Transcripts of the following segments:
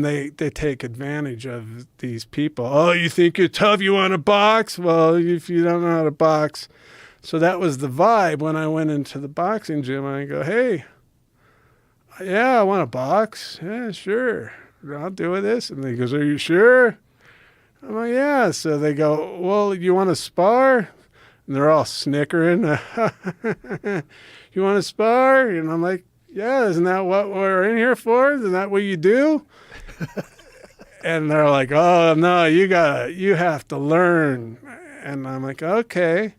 They take advantage of these people. Oh, you think you're tough? You want to box? Well, if you don't know how to box. So that was the vibe when I went into the boxing gym. I go, hey, yeah, I want to box. Yeah, sure. I'll do this. And he goes, are you sure? I'm like, yeah. So they go, well, you want to spar? And they're all snickering. You want to spar? And I'm like, yeah, isn't that what we're in here for? Isn't that what you do? And they're like, oh, no, you have to learn. And I'm like, okay.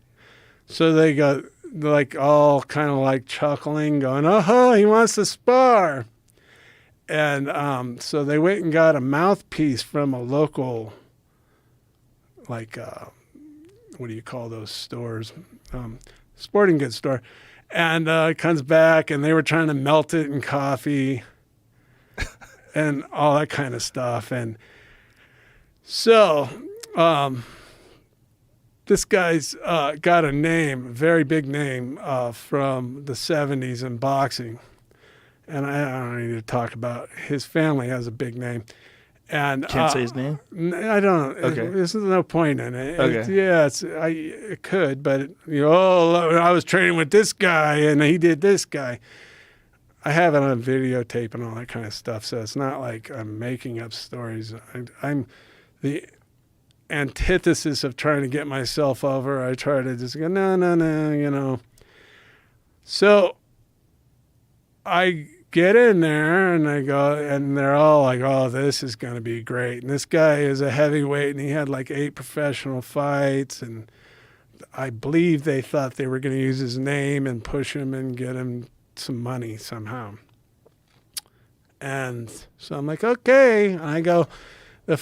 So they got like all kind of like chuckling, going, oh, he wants to spar. And so they went and got a mouthpiece from a local, like, what do you call those stores? Sporting goods store. And it comes back, and they were trying to melt it in coffee and all that kind of stuff. And so this guy's got a name, a very big name from the 70s in boxing. And I don't need to talk about his family has a big name. And can't say his name? I don't. Okay. There's no point in it. Okay. It could, but I was training with this guy and he did this guy. I have it on videotape and all that kind of stuff, so it's not like I'm making up stories. I'm the antithesis of trying to get myself over. I try to just go, no. So I get in there and I go, and they're all like, oh, this is going to be great. And this guy is a heavyweight and he had like 8 professional fights. And I believe they thought they were going to use his name and push him and get him some money somehow. And so I'm like, okay. And I go, I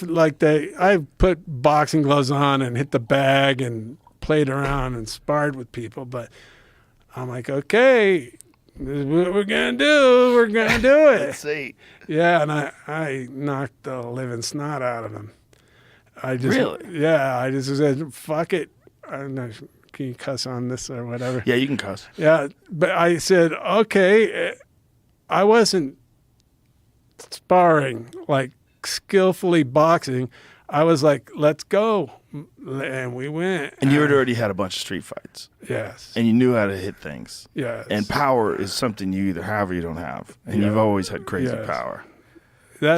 put boxing gloves on and hit the bag and played around and sparred with people. But I'm like, okay, this is what we're going to do. We're going to do it. Let's see. Yeah, and I knocked the living snot out of him. Really? Yeah, I just said, fuck it. I don't know, can you cuss on this or whatever? Yeah, you can cuss. Yeah, but I said, okay, I wasn't sparring, like skillfully boxing. I was like, let's go. And we went. And you had already had a bunch of street fights. Yes. And you knew how to hit things. Yes. And power is something you either have or you don't have. And you've always had crazy power.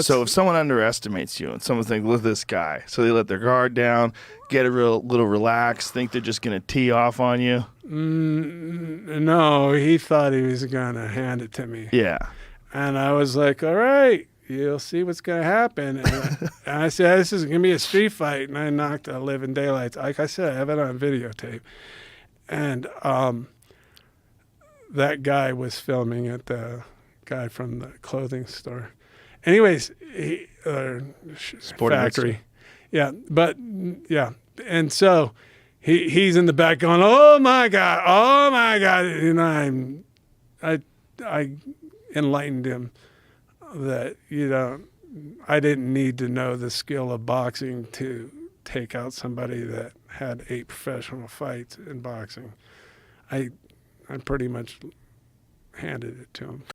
So if someone underestimates you and someone thinks, look at this guy, so they let their guard down, get a little relaxed, think they're just going to tee off on you. No, he thought he was going to hand it to me. Yeah. And I was like, all right, you'll see what's going to happen. And I said, this is going to be a street fight. And I knocked the living daylights. Like I said, I have it on videotape. And that guy was filming it, the guy from the clothing store. Anyways, factory. Yeah, but yeah. And so he's in the back going, oh my God. And I enlightened him that, I didn't need to know the skill of boxing to take out somebody that had 8 professional fights in boxing. I pretty much handed it to him.